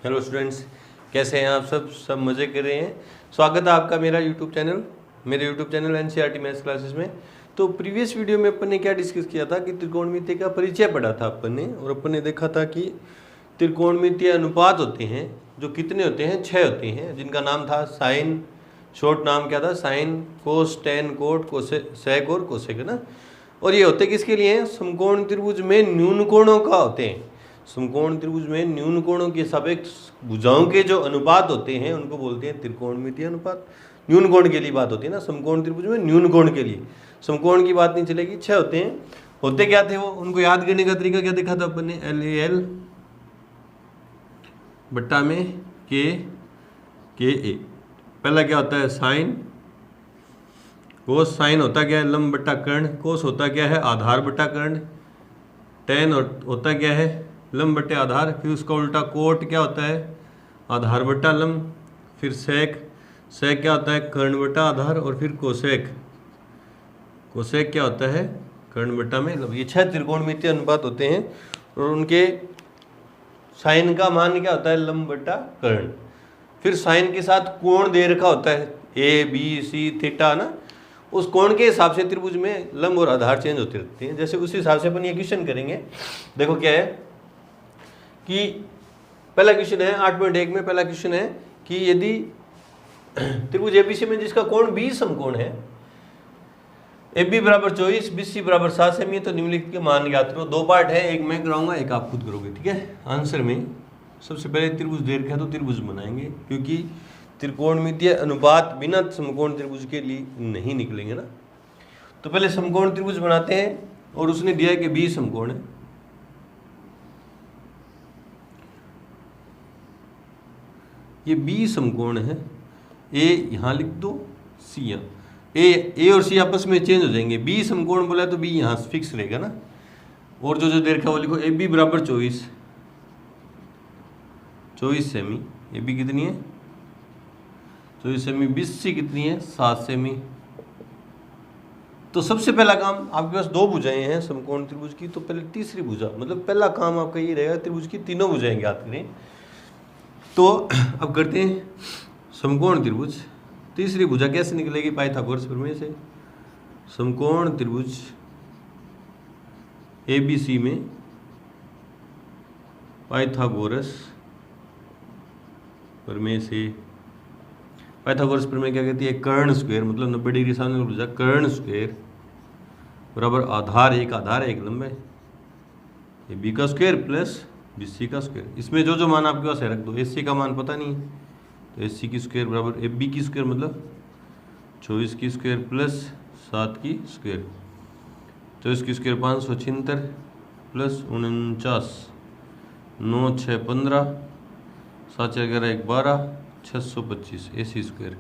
Hello students, कैसे हैं आप सब मज़े कर रहे हैं। स्वागत है आपका मेरे YouTube channel NCERT maths classes में। तो प्रीवियस वीडियो में अपन ने क्या डिस्कस किया था कि त्रिकोणमिति का परिचय पढ़ा था अपन ने, और अपन ने देखा था कि त्रिकोणमितीय अनुपात होते हैं जो कितने होते हैं, 6 होते हैं, जिनका नाम था साइन, शॉर्ट नाम क्या था, साइन, कोस, टेन, कोट, सेक और कोसेक, है ना। और ये होते किसके लिए हैं, समकोण त्रिभुज में न्यून कोणों का होते हैं। समकोण त्रिभुज में न्यून कोणों के सापेक्ष भुजाओं के जो अनुपात होते हैं उनको बोलते हैं त्रिकोणमितीय अनुपात। न्यून कोण के लिए बात होती है ना, समकोण त्रिभुज में न्यून कोण के लिए, समकोण की बात नहीं चलेगी। 6 होते हैं। होते क्या थे वो, उनको याद करने का तरीका क्या देखा था अपन ने, LAL बट्टा में KA। पहला क्या होता है साइन, कोस साइन होता क्या है लंब बट्टा कर्ण, कोस होता क्या है आधार बट्टा कर्ण, टेन होता क्या है लंब बट्टे आधार, फिर उसका उल्टा कोट क्या होता है आधार बट्टा लंब, फिर सेक क्या होता है कर्ण बट्टा आधार, और फिर कोसेक क्या होता है कर्ण बट्टा में लंब। ये 6 त्रिकोणमितीय अनुपात होते हैं और उनके साइन का मान क्या होता है लंब बट्टा कर्ण। फिर साइन के साथ कोण दे रखा होता है ABC थीटा ना, उस कोण के हिसाब से त्रिभुज में लंब और आधार चेंज होते रहते हैं। जैसे उस हिसाब से अपन ये क्वेश्चन करेंगे। देखो क्या है कि पहला क्वेश्चन है 8.1 में, पहला क्वेश्चन है कि यदि त्रिभुज ABC में जिसका कोण 20 समकोण है, AB बराबर 24, BC बराबर 7 सेमी, तो निम्नलिखित के मान ज्ञात करो। 2 पार्ट है, एक मैं कराऊंगा एक आप खुद करोगे, ठीक है। आंसर में सबसे पहले त्रिभुज दे रखा है तो त्रिभुज बनाएंगे, क्योंकि त्रिकोणमितीय अनुपात बिना समकोण त्रिभुज के लिए नहीं निकलेंगे ना। तो पहले समकोण त्रिभुज बनाते हैं, और उसने दिया है कि 20 समकोण है। ये 20 समकोण है, A यहाँ लिख दो, C यहाँ, A और C आपस में चेंज हो जाएंगे। 20 समकोण बोला तो B यहाँ फिक्स रहेगा ना, और जो दे रखा है वो लिखो। AB बराबर 24 सेमी, AB कितनी है 24 सेमी, BC कितनी है 7 सेमी। तो सबसे पहला काम, आपके पास 2 भुजाएं हैं समकोण त्रिभुज की, तो पहले तीसरी भुजा, मतलब पहला काम आपका ये रहेगा त्रिभुज की तीनों भुजाएं ज्ञात करें। तो अब करते हैं समकोण त्रिभुज। तीसरी भुजा कैसे निकलेगी, पाइथागोरस प्रमेय से। समकोण त्रिभुज ABC में पाइथागोरस प्रमेय से। पाइथागोरस प्रमेय क्या कहती है, कर्ण स्क्वायर, मतलब 90 डिग्री सामने वाली भुजा, कर्ण स्क्वायर बराबर आधार एक लंब है, ये B का स्क्वायर प्लस BC का स्क्वायर। इसमें जो मान आपके पास है रख दो। AC का मान पता नहीं है, तो AC की स्क्वायर बराबर AB की स्क्वायर, मतलब 24 की स्क्वायर प्लस 7 की स्क्वायर। 24 की square 576 plus 49, 9 6 15, 7 4 11 1 12, 625 AC square.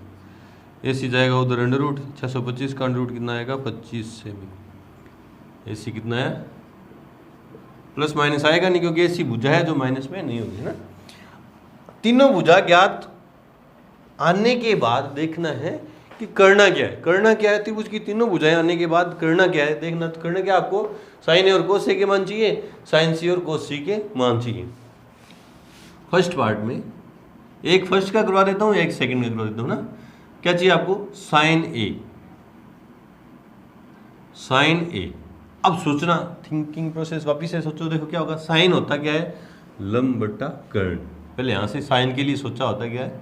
AC जाएगा उधर अंडर रूट, 625 का अंडर रूट कितना आएगा 25 सेमी। AC कितना है, प्लस माइनस आएगा नहीं, क्योंकि AC भुजा है जो माइनस में नहीं होगी ना। तीनों भुजा ज्ञात आने के बाद देखना है कि करना क्या है। करना क्या है, त्रिभुज की तीनों भुजाएं आने के बाद करना क्या है देखना। तो करना क्या, आपको साइन ए और कोस ए के मान चाहिए, साइन सी और कोस सी के मान चाहिए। फर्स्ट पार्ट में एक फर्स्ट का करवा देता हूँ, एक सेकंड का करवा देता हूँ ना। क्या चाहिए आपको, साइन ए। अब सोचना, थिंकिंग प्रोसेस वापिस से सोचो। देखो क्या होगा, साइन होता क्या है लंब बट्टा कर्ण। पहले यहाँ से साइन के लिए सोचा होता क्या है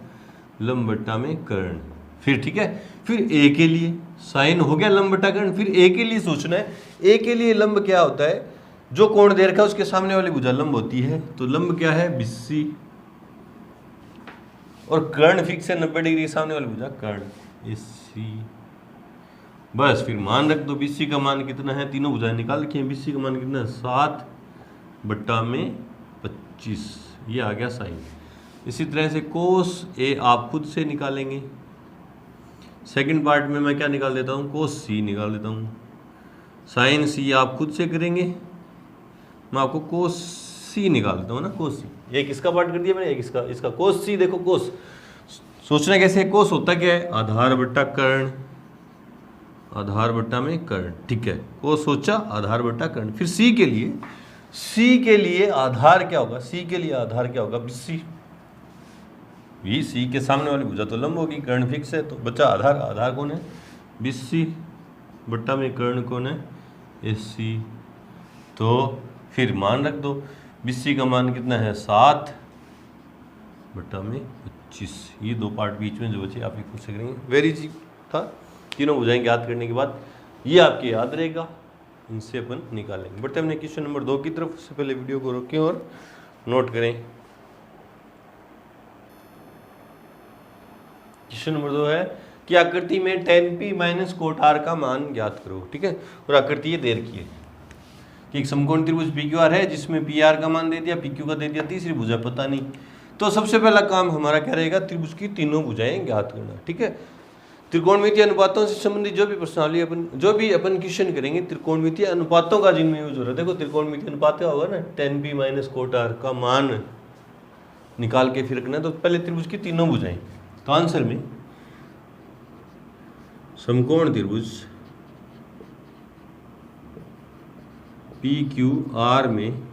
लंब बट्टा में कर्ण। फिर ठीक है, फिर ए के लिए साइन हो गया लंब बट्टा कर्ण। फिर ए के लिए सोचना है, ए के लिए लंब क्या होता है, जो कोण दे रखा है उसके सामने वाली भुजा लंब होती है। तो लंब क्या है BC, और कर्ण फिक्स है 90 डिग्री सामने वाली भुजा कर्ण AC। बस फिर मान रख दो, BC का मान कितना है, तीनों भुजाएं निकाल रखी हैं। BC का मान कितना है 7 बट्टा में 25, ये आ गया साइन। इसी तरह से कोस A आप खुद से निकालेंगे। सेकंड पार्ट में मैं क्या निकाल देता हूँ, कोस C निकाल देता हूँ। साइन C आप खुद से करेंगे, मैं आपको कोस C निकाल देता हूँ ना, कोस C। एक इसका पार्ट कर दिया मैंने, एक इसका कोस C। देखो कोस सोचना कैसे है, कोस होता क्या है आधार बट्टा कर्ण, आधार बट्टा में कर्ण, ठीक है। कोस सोचा आधार बट्टा कर्ण। फिर C के लिए आधार क्या होगा, C के लिए आधार क्या होगा BC। वी सी के सामने वाली भुजा तो लंब होगी, कर्ण फिक्स है, तो बचा आधार। आधार कौन है? BC बट्टा में कर्ण कौन है? AC। तो फिर मान रख दो, BC का मान कितना है? 7 बट्टा में 25। ये दो पार्ट बीच में जो बचे आप ही खुद से करेंगे। वेरी इजी था। तीनों भुजाएं याद करने के बाद ये आपके याद रहेगा, इनसे अपन निकालेंगे। बढ़ते हमने क्वेश्चन नंबर 2 की तरफ। उससे पहले वीडियो को रोकें और नोट करें। क्वेश्चन नंबर 2 है कि आकृति में tan p minus cot r का मान ज्ञात करो। ठीक है, और आकृति ये दे रखी है कि एक समकोण त्रिभुज PQR है जिसमें PR का मान दे दिया, PQ का दे दिया, तीसरी भुजा पता नहीं। तो सबसे पहला काम हमारा क्या रहेगा? त्रिभुज की तीनों भुजाएं ज्ञात करना। ठीक है, त्रिकोणमितीय अनुपातों से संबंधित जो भी प्रश्नावली अपन क्वेश्चन करेंगे, त्रिकोणमितीय अनुपातों का जिनमें यूज हो रहा है। देखो त्रिकोणमितीय अनुपात क्या होगा ना, tan p minus cot r का मान निकाल के फिर रखना है। तो पहले त्रिभुज की तीनों भुजाएं, तो आंसर में समकोण त्रिभुज PQR में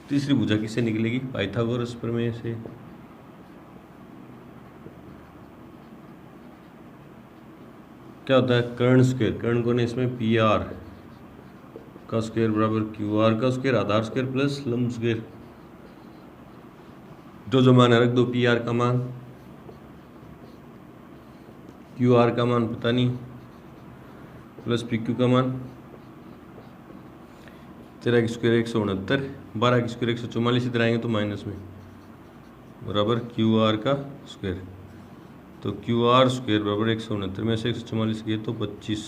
तीसरी भुजा किससे निकलेगी? पाइथागोरस प्रमेय से। क्या होता है? कर्ण स्क्वायर, कर्ण कौन है इसमें? PR का स्क्वायर बराबर QR का स्क्वायर, आधार स्क्वायर प्लस लंब स्क्वायर। जो मान रख दो, PR का मान, QR का मान पता नहीं, प्लस PQ का मान। 13 की स्क्वायर 169, 12 की स्क्वायर 144, इधर आएंगे तो माइनस में, बराबर QR का स्क्वायर। तो QR स्क्वायर बराबर 169 में से 144 गए तो 25।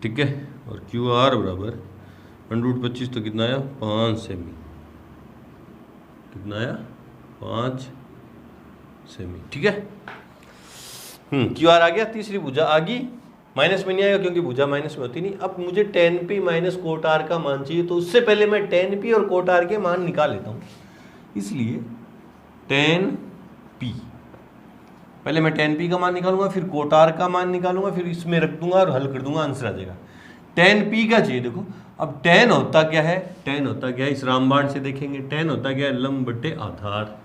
ठीक है, और QR बराबर √25 तो कितना आया? 5 सेमी। कितना आया? 5 सेमी। ठीक है, QR आ गया, तीसरी भुजा आ गई। माइनस में नहीं आएगा क्योंकि भुजा माइनस में होती नहीं। अब मुझे tan p minus cot r का मान चाहिए, तो उससे पहले मैं tan p और कोट r के मान निकाल लेता हूँ। इसलिए tan p, पहले मैं tan p का मान निकालूंगा, फिर कोट r का मान निकालूंगा, फिर इसमें रख दूंगा और हल कर दूंगा, आंसर आ जाएगा। tan p का चाहिए। देखो अब tan होता क्या है? tan होता क्या है? इस रामबाण से देखेंगे, tan होता क्या है? लंब बटे आधार।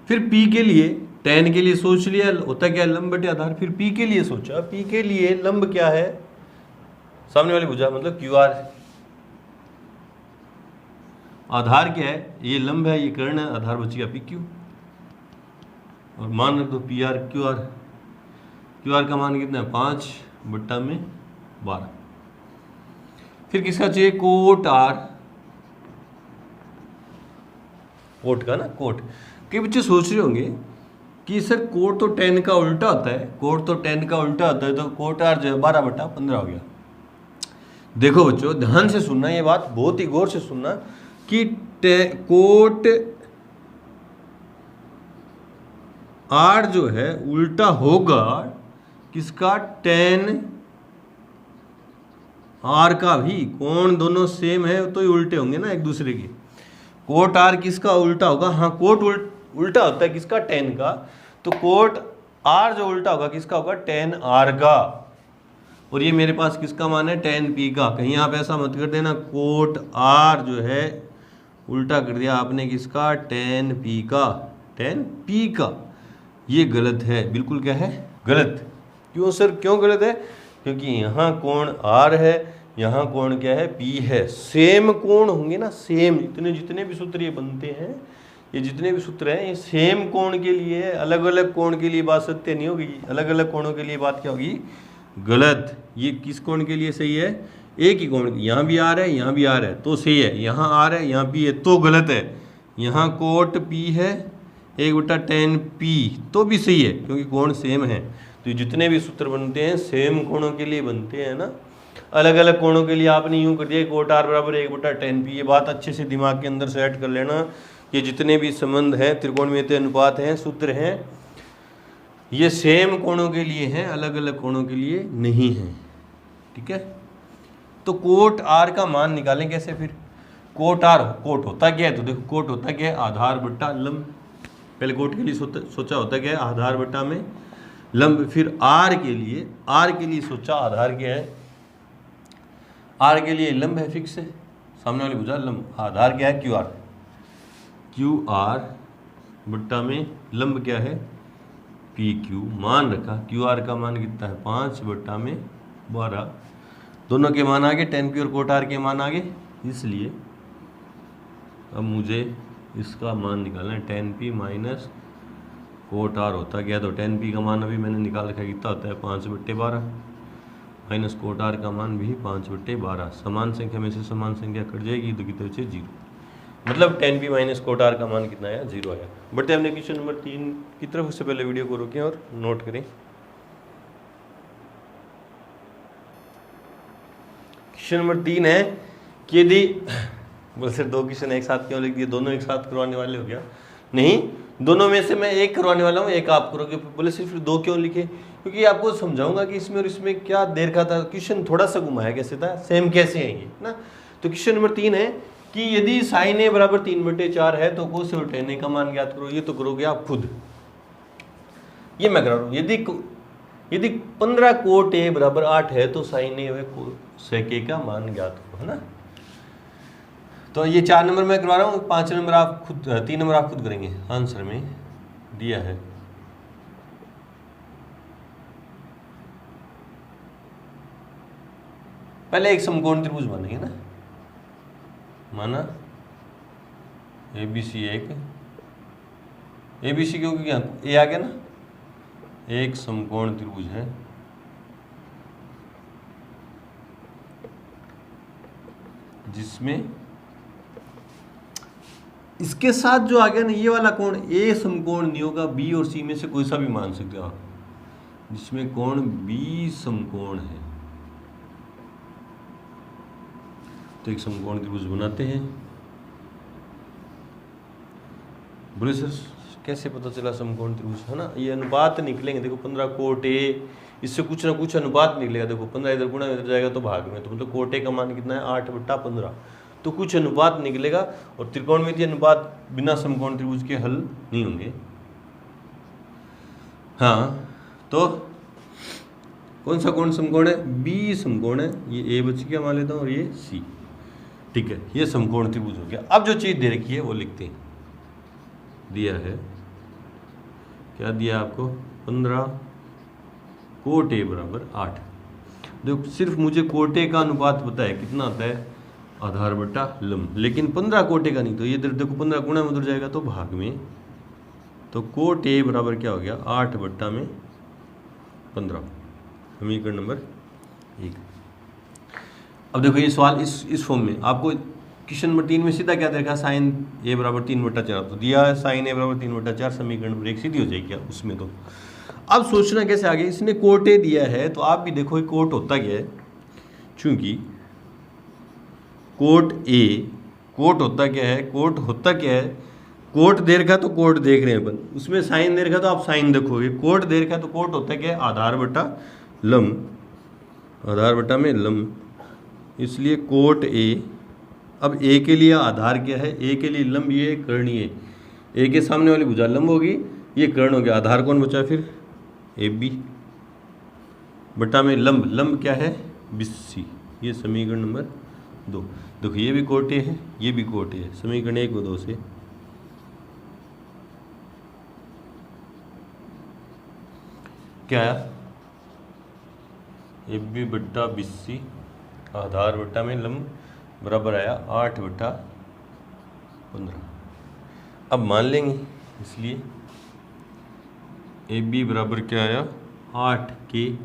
फिर p के लिए, tan के लिए सोच लिया, होता क्या है? लंब बटे आधार। फिर p के लिए सोचा, p के लिए लंब क्या है? सामने वाली भुजा मतलब QR। आधार क्या है? ये लंब है, ये कर्ण है, आधार बच गया PQ। और मान रख दो PR QR। QR का मान कितना है? 5 बट्टा में 12। फिर किसका चाहिए? Coat R। कोट का ना, कोट। कई बच्चे सोच रहे होंगे कि सर कोट तो tan का उल्टा होता है, कोट तो tan का उल्टा होता है, तो कोट R जो है 12 बट्टा 15 हो गया। देखो बच्चों ध्यान से सुनना, ये बात बहुत ही गौर से सुनना कि कोट R जो है उल्टा होगा किसका? tan R का भी। कोण दोनों सेम है तो ही उल्टे होंगे ना एक दूसरे के। कोट R किसका उल्टा होगा? हाँ, कोट उल्टा होता है किसका? tan का। तो कोट R जो उल्टा होगा किसका होगा? tan R का। और ये मेरे पास किसका मान है? tan P का। कहीं आप ऐसा मत कर देना कोट R जो है उल्टा कर दिया आपने किसका? tan P का। tan P का, ये गलत है, बिल्कुल क्या है? गलत। क्यों सर, क्यों गलत है? क्योंकि यहाँ कोण R है, यहाँ कोण क्या है? P है। सेम कोण होंगे ना, सेम। जितने भी सूत्र ये बनते हैं, ये जितने भी सूत्र हैं, ये सेम कोण के लिए, अलग अलग कोण के लिए बात सत्य नहीं होगी। अलग अलग कोणों के लिए बात क्या होगी? गलत। ये किस कोण के लिए सही है? एक ही कोण। यहाँ भी R है, यहाँ भी R है तो सही है, यहाँ R है, यहाँ P है तो गलत है। यहाँ कोट P है 1/tan P तो भी सही है क्योंकि कोण सेम है। तो जितने भी सूत्र बनते हैं सेम कोणों के लिए बनते हैं ना। अलग अलग कोणों के लिए आपने यूं कर दिया कोट R बराबर 1/tan P। ये बात अच्छे से दिमाग के अंदर सेट कर लेना। ये जितने भी संबंध हैं, त्रिकोणमितीय अनुपात हैं, सूत्र हैं, ये सेम कोणों के लिए हैं, अलग अलग कोणों के लिए नहीं हैं। ठीक है, तो कोट R का मान निकालें कैसे? फिर कोट R, कोट होता क्या है? तो देखो कोट होता क्या है? आधार बट्टा लंब। पहले कोट के लिए सोचा होता क्या है? आधार बट्टा में लंब। फिर R के लिए सोचा आधार क्या है? R के लिए लंब है, फिक्स है, सामने वाली भुजा लंब। आधार क्या है? QR। क्यू आर बट्टा में लंब क्या है पी क्यू, मान रखा क्यू आर का मान कितना है 5 बट्टा में 12, दोनों के मान आगे, tan पी और कोट आर के मान आगे, इसलिए अब मुझे इसका मान निकालना है tan P minus cot R होता गया, तो tan पी का मान अभी मैंने निकाल रखा कितना होता है 5/12 माइनस कोट आर का मान भी 5/12, समान संख्या में से समान संख्या कट जाएगी तो कितने बचे 0, मतलब tan P minus cot R का मान कितना आया 0 आया। बढ़ते हमने क्वेश्चन नंबर 3 की तरफ, उससे पहले वीडियो को रोकें और नोट करें। क्वेश्चन नंबर 3 है कि यदि बोले सर 2 क्वेश्चन एक साथ क्यों लिख दिए, दोनों एक साथ करवाने वाले हो गया, नहीं दोनों में से मैं एक करवाने वाला हूँ, एक आप करोगे। बोले सिर्फ 2 क्यों लिखे, क्योंकि आपको समझाऊंगा कि इसमें और इसमें क्या देर का था, क्वेश्चन थोड़ा सा घुमाया कैसे था, सेम कैसे है ये ना। तो क्वेश्चन नंबर 3 है कि यदि साइन ए बराबर 3/4 है तो कोस और tan ए का मान ज्ञात करो। ये तो करोगे आप खुद, ये मैं करा रहा हूँ। यदि 15 कोट ए बराबर 8 है तो साइन ए व सेक ए का मान ज्ञात करो, है ना। तो ये 4 नंबर मैं करवा रहा हूँ, 5 नंबर आप खुद, 3 नंबर आप खुद करेंगे। आंसर में दिया है पहले एक समकोण त्रिभुज बनेंगे ना, माना ABC एक, ABC क्योंकि यहाँ ए आ गया ना, एक समकोण त्रिभुज है जिसमें इसके साथ जो आ गया ना ये वाला कोण ए समकोण नहीं होगा, बी और सी में से कोई सा भी मान सकते हो आप, जिसमें कोण बी समकोण है। तो एक समकोण त्रिभुज बनाते हैं। बोले सर कैसे पता चला समकोण त्रिभुज, है ना, ये अनुपात निकलेंगे। देखो 15 कोट ए, इससे कुछ ना कुछ अनुपात निकलेगा। देखो 15 इधर गुणा इधर जाएगा तो भाग में, तो मतलब कोट ए का मान कितना है 8/15, तो कुछ अनुपात निकलेगा। और त्रिकोणमितीय अनुपात बिना समकोण त्रिभुज के हल नहीं होंगे। हाँ, तो कौन सा कोण समकोण है, बी समकोण है, ये ए बच गया मान लेता हूँ और ये सी, ठीक है, ये समकोण त्रिभुज हो गया। अब जो चीज दे रखी है वो लिखते हैं। दिया है क्या, दिया आपको 15 कोट ए बराबर 8। देखो सिर्फ मुझे कोट ए का अनुपात पता है कितना होता है, आधार बटा लंब, लेकिन 15 कोट ए का नहीं। तो ये देखो 15 गुणा में उधर जाएगा तो भाग में, तो कोट ए बराबर क्या हो गया 8/15, समीकरण नंबर 1। अब देखो ये सवाल इस फॉर्म में आपको क्वेश्चन नंबर 3 में सीधा क्या देखा, साइन ए बराबर 3/4, तो दिया है साइन ए बराबर 3/4, समीकरण नंबर 1 सीधी हो जाएगी क्या उसमें। तो अब सोचना कैसे आगे, इसने कोट ए दिया है तो आप भी देखो कोट होता क्या है, चूंकि कोट ए कोट होता क्या है, कोट होता क्या है, कोट दे रखा तो कोट देख रहे हैं अपन, उसमें साइन दे रखा तो आप साइन देखोगे। कोट दे रखा तो कोट होता क्या है, आधार बटा लंब, आधार बटा में लंब, इसलिए कोट ए। अब ए के लिए आधार क्या है, ए के लिए लंब ये कर्णीय, ए के सामने वाली भुजा लंब होगी, ये कर्ण हो गया, आधार कौन बचा फिर ए बी बटा में लंब, लंब क्या है BC, ये समीकरण नंबर 2। देखो ये भी कोट ए है, ये भी कोट ए है, समीकरण 1 व 2 से क्या आया, AB बट्टा BC आधार बट्टा में लंब बराबर आया 8/15। अब मान लेंगे, इसलिए AB बराबर क्या आया 8K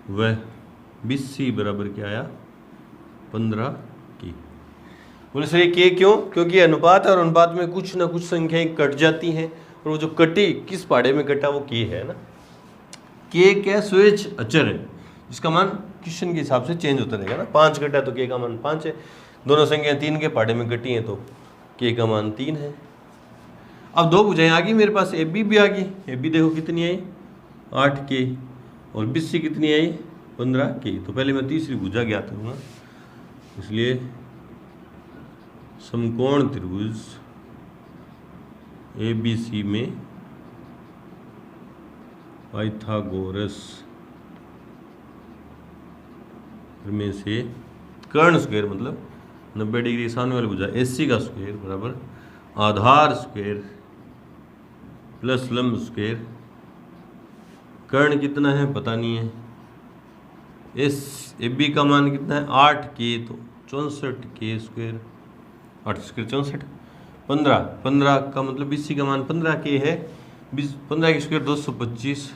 व BC बराबर क्या आया 15K। बोले सर ये K क्यों, क्योंकि अनुपात और अनुपात में कुछ ना कुछ संख्याएं कट जाती हैं, और वो जो कटी किस पहाड़े में कटा वो K है ना। K क्या स्वेच्छ अचर है, इसका मान क्वेश्चन के हिसाब से चेंज होता रहेगा ना। 5 कटा तो K का मान 5 है, दोनों संख्याएं 3 के पहाड़े में कटी हैं तो K का मान 3 है। अब 2 भुजाएं आ गई मेरे पास, AB भी आ गई, AB देखो कितनी आई 8K और BC कितनी आई 15K। तो पहले मैं तीसरी भुजा ज्ञात करूँगा, इसलिए समकोण त्रिभुज ABC में पाइथागोरस में से कर्ण स्क्वायर मतलब 90 डिग्री सामने वाली भुजा AC का स्क्वायर बराबर आधार स्क्वायर प्लस लंब स्क्वायर। कर्ण कितना है पता नहीं है। इस AB का मान कितना है 8K, तो 64K स्क्वायर। 8 स्क्वायर 64, 15 का मतलब BC का मान 15K है। 15 की स्क्वायर 225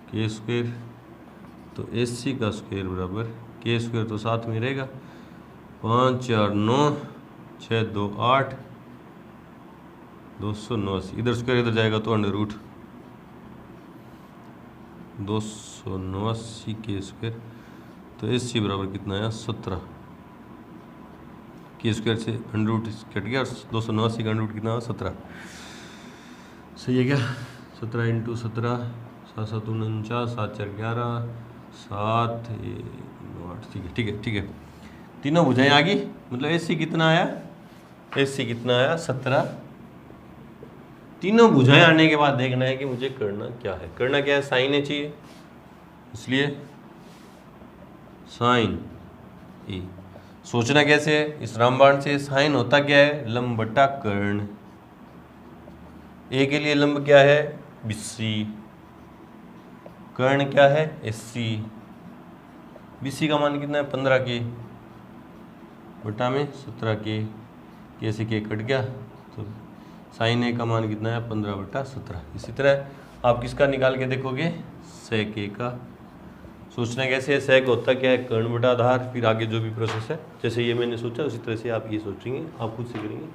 K स्क्वायर। तो AC का स्क्वायर बराबर K स्क्वायर तो साथ में रहेगा। 5 4 9 6 2 8 289। इधर स्क्वायर इधर जाएगा तो अंडर रूट 289 K स्क्वायर। तो AC बराबर कितना आया 17 K स्क्वायर से अंडर रूट कट गया। 289 का अंडर रूट कितना 17। सही है क्या? 17 इंटू 17 7 7 49 7 4 11 7 8। ठीक है ठीक है। तीनों भुजाएं आ गई। मतलब AC कितना आया? AC कितना आया 17। तीनों भुजाएं आने के बाद देखना है कि मुझे करना क्या है। करना क्या है? साइन ए चाहिए, इसलिए साइन ए। सोचना कैसे है? इस रामबाण से साइन होता क्या है? लंब बटा कर्ण। ए के लिए लंब क्या है? BC। कर्ण क्या है? AC। BC का मान कितना है 15K बटा में 17K। K से K कट गया तो साइन ए का मान कितना है 15 बटा 17। इसी तरह आप किसका निकाल के देखोगे? सेक ए का। सोचना कैसे है? सेक होता क्या है? कर्ण बटा आधार। फिर आगे जो भी प्रोसेस है जैसे ये मैंने सोचा उसी तरह से आप ये सोचेंगे, आप खुद से करेंगे।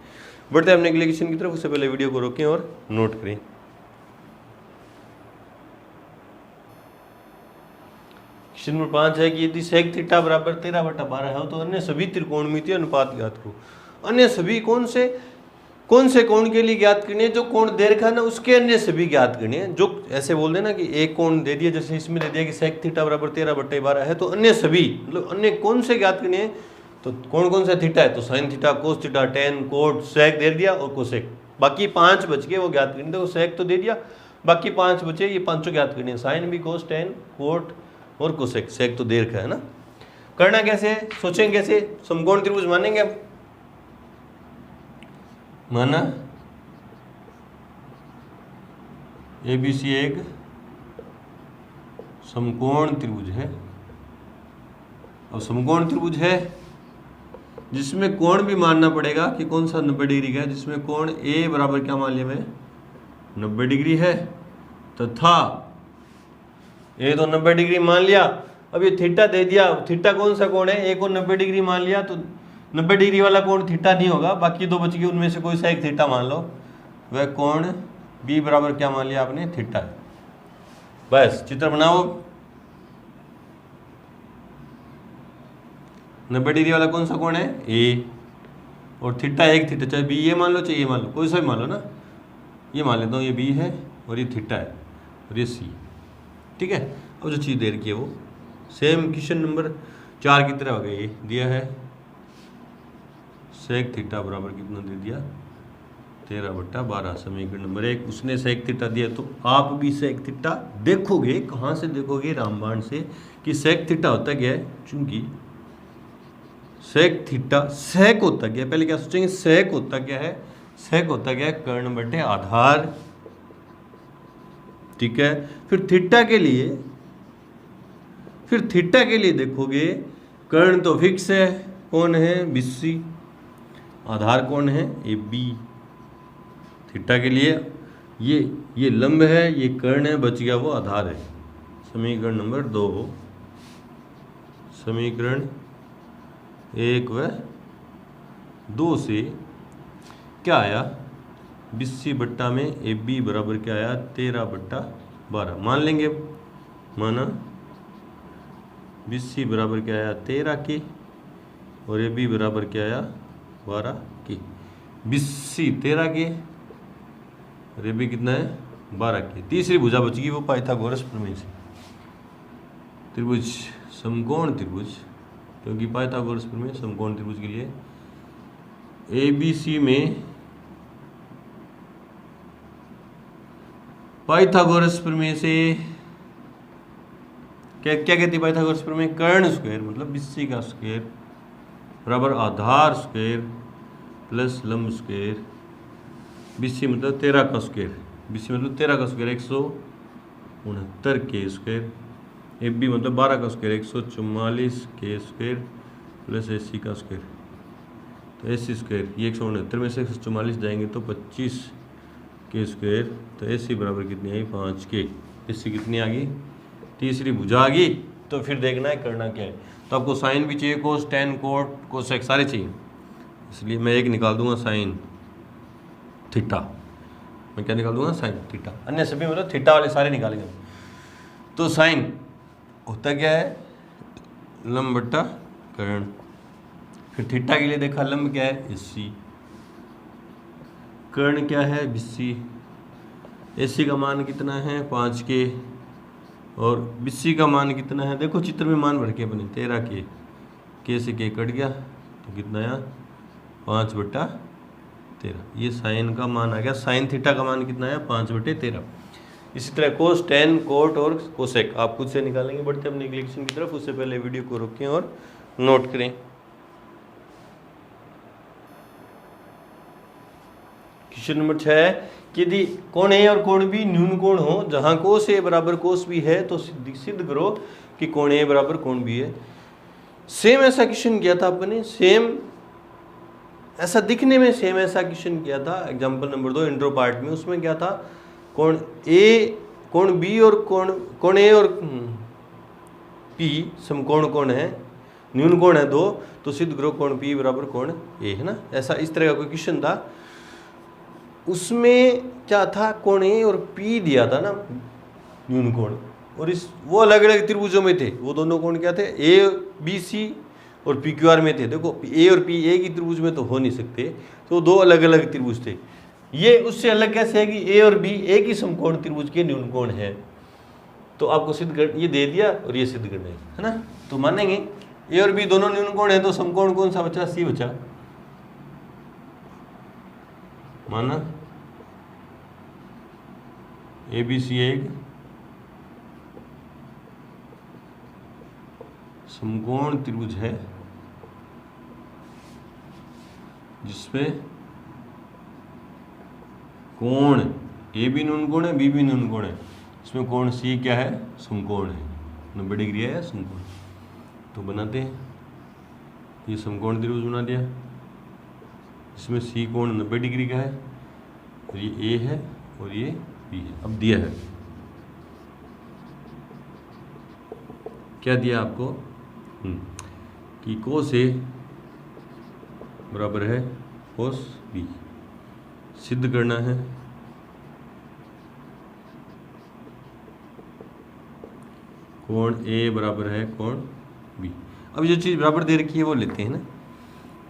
बढ़ते हैं अपने अगले क्वेश्चन की तरफ। उससे पहले वीडियो को रोकें और नोट करें। क्वेश्चन नंबर 5 है कि यदि सेक थीटा बराबर 13 बटा 12 है तो अन्य सभी त्रिकोणमितीय अनुपात ज्ञात करो। अन्य सभी कौन से कोण के लिए ज्ञात करने हैं? जो कोण दे रखा है ना उसके अन्य सभी ज्ञात करने हैं। जो ऐसे बोल देना कि एक कोण दे दिया, जैसे इसमें दे दिया कि सेक थीटा बराबर 13 बटे 12 है, तो अन्य सभी मतलब अन्य कौन से ज्ञात करने हैं? तो कौन सा थीटा है? तो sine theta, cos theta, tan, cot, sec दे दिया और कोसेक। बाकी 5 बच गए वो ज्ञात करने। तो सेक तो दे दिया, बाकी 5 बचे, ये पांचों ज्ञात करने हैं। साइन भी, कोस, टेन, कोट और कोसेक। सेक तो दे रखा है ना। करना कैसे है? सोचेंगे कैसे? समकोण त्रिभुज मानेंगे अब। माना ABC एक समकोण त्रिभुज है। अब समकोण त्रिभुज है जिसमें कोण भी मानना पड़ेगा कि कौन सा 90 डिग्री का है, जिसमें कोण A बराबर क्या मान लिया मैं 90 डिग्री है, तथा A तो 90 डिग्री मान लिया। अब ये थीटा दे दिया, थीटा कौन सा कोण है? A को 90 डिग्री मान लिया तो 90 डिग्री वाला कोण थीटा नहीं होगा। बाकी दो बच गए, उनमें से कोई सा एक थीटा मान लो। वह कोण B बराबर क्या मान लिया आपने? थीटा। बस चित्र बनाओ। 90 डिग्री वाला कौन सा कोण है? A। और थीटा एक थीटा, चाहे B ये मान लो चाहे ये मान लो, कोई सा भी मान लो ना। ये मान लेता हूँ ये B है और ये थीटा है और ये C। ठीक है। अब जो चीज़ दे रखी है वो सेम क्वेश्चन नंबर 4 की तरह हो गया। ये दिया है सेक थीटा बराबर कितना दे दिया 13 बटा 12। समीकरण नंबर 1। उसने सेक थीटा दिया तो आप भी सेक थीटा देखोगे। कहाँ से देखोगे? रामबाण से। कि सेक थीटा होता क्या है? चूंकि सेक थीटा सेक होता क्या है? पहले क्या सोचेंगे? सेक होता क्या है? सेक होता क्या है? कर्ण बटे आधार। ठीक है। फिर थीटा के लिए देखोगे कर्ण तो फिक्स है। कौन है? BC। आधार कौन है? AB। थीटा के लिए ये लंब है, ये कर्ण है, बच गया वो आधार है। समीकरण नंबर 2। समीकरण 1 व 2 से क्या आया? BC बट्टा में AB बराबर क्या आया? 13 बट्टा 12। मान लेंगे। माना BC बराबर क्या आया? 13 के और AB बराबर क्या आया? 12 के। BC 13 के और AB कितना है? 12 के। तीसरी भुजा बच गई वो पाइथागोरस प्रमेय से। त्रिभुज समकोण त्रिभुज, क्योंकि पाइथागोरस प्रमेय समकोण त्रिभुज के लिए ABC में पाइथागोरस प्रमेय से क्या कहती है? पाइथागोरस प्रमेय कर्ण स्क्वायर मतलब BC का स्क्वायर बराबर आधार स्क्वायर प्लस लंब स्क्वायर, BC मतलब 13 का स्क्वायर, BC मतलब 13 का स्क्वायर 169 के स्क्वायर, AB मतलब 12 का स्क्वायर 144 के स्क्वायर प्लस AC का स्क्वायर। तो AC स्क्वायर ये 169 में से 144 जाएंगे तो 25 के स्क्वायर, तो AC बराबर कितनी आई 5 के। इससे कितनी आ गई, तीसरी भुजा आ गई। तो फिर देखना है करना क्या है। तो आपको साइन भी चाहिए, कोस, टेन, कोट, कोसेक सारे चाहिए, इसलिए मैं एक निकाल दूंगा साइन थीटा। मैं क्या निकाल दूंगा, साइन थीटा। अन्य सभी मतलब थीटा वाले सारे निकालेंगे। तो साइन होता क्या है, लंब बट्टा कर्ण। फिर थीटा के लिए देखा, लंब क्या है AC, कर्ण क्या है BC। AC का मान कितना है 5 के, और BC का मान कितना है, देखो चित्र में मान भर के अपने 13 के से के कट गया तो कितना आया 5/13। ये साइन का मान आ गया। साइन थीटा का मान कितना आया 5/13। इसी तरह कोस, टेन, कोट और कोसेक आप खुद से निकालेंगे। बढ़ते अपने एग्जीक्यूशन की तरफ, उससे पहले वीडियो को रोकें और नोट करें। क्वेश्चन नंबर 6, यदि कोण ए और कोण बी न्यून कोण हो, जहां कोस ए बराबर कोस बी है तो सिद्ध करो कि कोण ए बराबर कोण बी है। सेम ऐसा क्वेश्चन किया था अपने, सेम ऐसा दिखने में सेम ऐसा क्वेश्चन किया था एग्जांपल नंबर 2 इंट्रो पार्ट में। उसमें क्या था, कोण ए, कोण बी और कोण ए और पी समकोण कोण है, न्यून कोण है 2, तो सिद्ध करो कोण पी बराबर कोण ए, है ना। ऐसा इस तरह का कोई क्वेश्चन था। उसमें क्या था, कोण ए और पी दिया था ना न्यून कोण, और इस वो अलग अलग त्रिभुजों में थे। वो दोनों कोण क्या थे, ABC और PQR में थे। देखो ए और पी एक ही त्रिभुज में तो हो नहीं सकते, तो दो अलग अलग त्रिभुज थे। ये उससे अलग कैसे है कि ए और बी एक ही समकोण त्रिभुज के न्यून कोण है। तो आपको सिद्ध कर, ये दे दिया और ये सिद्ध करना है ना। तो मानेंगे ए और बी दोनों न्यून कोण है, तो समकोण कौन सा बचा, C बचा। माना ABC एक समकोण त्रिभुज है जिसमें कोण ए भी न्यून कोण है, बी भी न्यून कोण है। इसमें कोण C क्या है, समकोण है, 90 डिग्री है समकोण। तो बनाते हैं, ये समकोण त्रिभुज बना दिया। इसमें C कोण 90 डिग्री का है, और ये A है और ये B है। अब दिया है क्या दिया आपको, कि कोस A बराबर है कोस B। सिद्ध करना है कोण A बराबर है कोण B। अब जो चीज़ बराबर दे रखी है वो लेते हैं ना,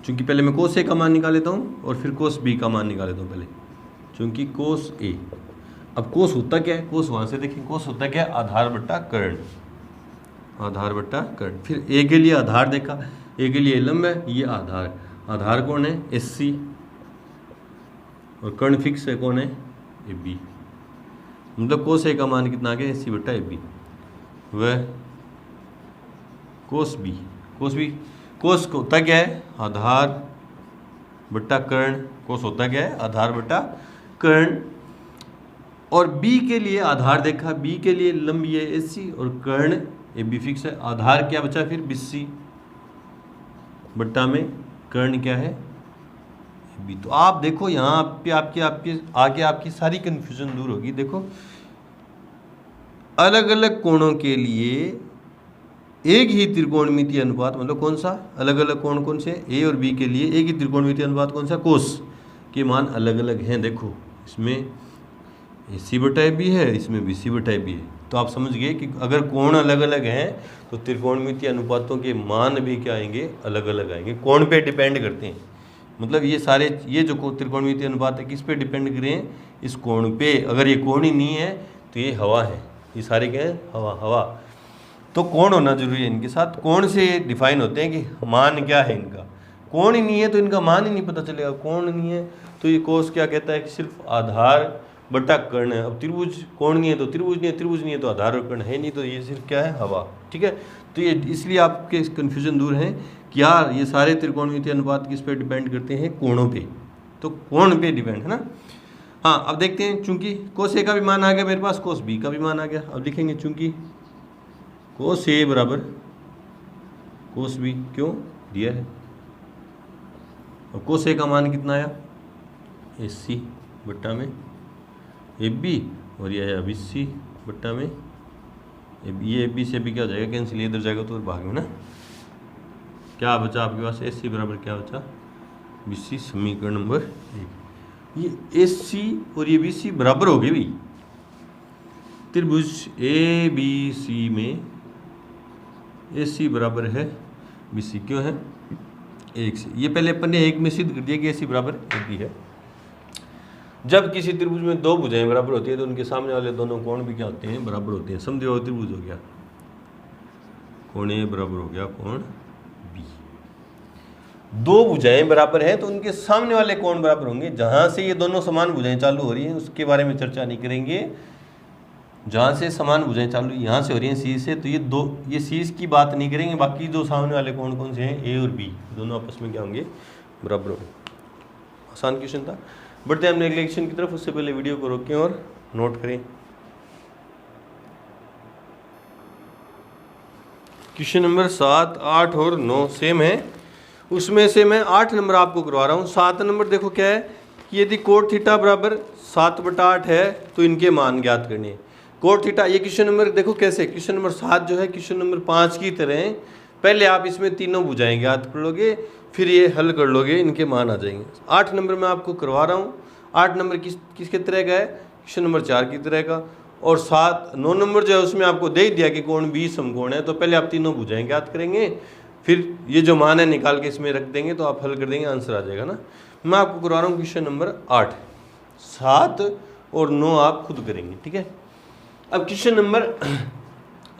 चूंकि पहले मैं कोस A का मान निकाल लेता हूँ और फिर कोस B का मान निकाल लेता हूँ पहले, चूंकि कोस A। अब कोस होता क्या है, कोस वहाँ से देखें, कोस होता क्या है, आधार बट्टा कर्ण, आधार बट्टा कर्ण। फिर A के लिए आधार देखा, A के लिए लंब है, ये आधार, आधार कौन है SC, और कर्ण फिक्स है कौन है AB। मतलब कोस A का मान कितना आ गया SC/AB। वह कोस B, कोस B, कोस होता क्या है, आधार बट्टा कर्ण। कोस होता क्या है, आधार बट्टा कर्ण। और B के लिए आधार देखा, B के लिए लंब ये SC और कर्ण AB फिक्स है। आधार क्या बचा फिर BC बट्टा में कर्ण क्या है AB। तो आप देखो यहाँ पे आपके आगे आपकी सारी कंफ्यूजन दूर होगी। देखो अलग अलग कोणों के लिए एक ही त्रिकोणमितीय अनुपात, मतलब कौन सा, अलग अलग कोण कौन से, A और B के लिए एक ही त्रिकोणमितीय अनुपात कौन सा, कोस के मान अलग अलग हैं। देखो इसमें AC/AB है, इसमें BC/AB है। तो आप समझ गए कि अगर कोण अलग अलग हैं तो त्रिकोणमितीय अनुपातों के मान भी क्या आएंगे, अलग अलग आएंगे। कोण पे डिपेंड करते हैं, मतलब ये सारे, ये जो त्रिकोणमितीय अनुपात है किस पे डिपेंड करें, इस कोण पे। अगर ये कोण ही नहीं है तो ये हवा है, ये सारे क्या है, हवा। तो कोण होना जरूरी है इनके साथ। कोण से डिफाइन होते हैं कि मान क्या है इनका। कोण ही नहीं है तो इनका मान ही नहीं पता चलेगा। कोण नहीं है तो ये कोस क्या कहता है कि सिर्फ आधार बट्टा कर्ण है। अब त्रिभुज कोण नहीं है तो त्रिभुज नहीं है, त्रिभुज नहीं है तो आधार और कर्ण है नहीं, तो ये सिर्फ क्या है, हवा। ठीक है, तो ये इसलिए आपके कन्फ्यूजन दूर है कि यार ये सारे त्रिकोणमितीय अनुपात किस पे डिपेंड करते हैं, कोणों पे, तो कोण पे डिपेंड है ना। हाँ अब देखते हैं, चूंकि कोस ए का भी मान आ गया मेरे पास, कोस बी का भी मान आ गया। अब लिखेंगे चूंकि कोस ए बराबर कोस बी, क्यों दिया है, और कोस ए का मान कितना आया, AC बट्टा में AB, और ये आया BC बट्टा में ये AB से भी क्या हो जाएगा, कैंसिल, इधर जाएगा तो भाग में ना, क्या बचा आपके पास, AC बराबर क्या बचा, BC, समीकरण नंबर 1। ये AC और ये BC बराबर हो गए भाई, त्रिभुज ABC में AC बराबर है BC, क्यों है, 1 से। ये पहले अपन ने 1 में सिद्ध कर दिया कि AC बराबर AB है। जब किसी त्रिभुज में दो भुजाएं बराबर होती है तो उनके सामने वाले दोनों कोण भी क्या होते हैं, बराबर होते हैं। समद्विबाहु त्रिभुज हो गया, कोण A बराबर हो गया कोण B। दो भुजाएं बराबर हैं तो उनके सामने वाले कोण बराबर होंगे। जहां से ये दोनों समान भुजाएं चालू हो रही हैं उसके बारे में चर्चा नहीं करेंगे। जहां से समान भुजाएं चालू यहाँ से हो रही हैं C से, तो ये C की बात नहीं करेंगे। बाकी जो सामने वाले कोण कौन से हैं, A और B, दोनों आपस में क्या होंगे, बराबर होंगे। आसान क्वेश्चन था। बढ़ते हैं हमने अगले क्वेश्चन की तरफ। उससे पहले वीडियो को रोकें और नोट करें। क्वेश्चन नंबर 7, 8 और 9 सेम है। उसमें से मैं 8 नंबर आपको करवा रहा हूँ। 7 नंबर देखो क्या है कि यदि कोट थीटा बराबर 7/8 है तो इनके मान ज्ञात करने हैं। कोट थीटा, ये क्वेश्चन नंबर देखो कैसे, क्वेश्चन नंबर 7 जो है क्वेश्चन नंबर 5 की तरह, पहले आप इसमें तीनों भुजाएं ज्ञात कर लोगे, फिर ये हल कर लोगे, इनके मान आ जाएंगे। 8 नंबर मैं आपको करवा रहा हूँ। 8 नंबर किसके तरह का है, क्वेश्चन नंबर 4 की तरह का। और 9 नंबर जो है उसमें आपको दे दिया कि कोण B समकोण है, तो पहले आप तीनों भुजाएं ज्ञात करेंगे, फिर ये जो मान है निकाल के इसमें रख देंगे तो आप हल कर देंगे, आंसर आ जाएगा ना। मैं आपको करवा रहा हूँ क्वेश्चन नंबर 8, 7 और 9 आप खुद करेंगे, ठीक है। अब क्वेश्चन नंबर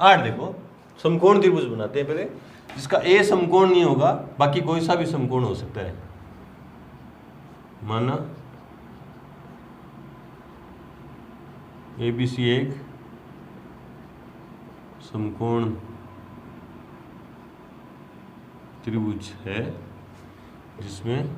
8 देखो, समकोण त्रिभुज बनाते हैं पहले, जिसका A समकोण नहीं होगा, बाकी कोई सा भी समकोण हो सकता है। माना ABC एक समकोण त्रिभुज है जिसमें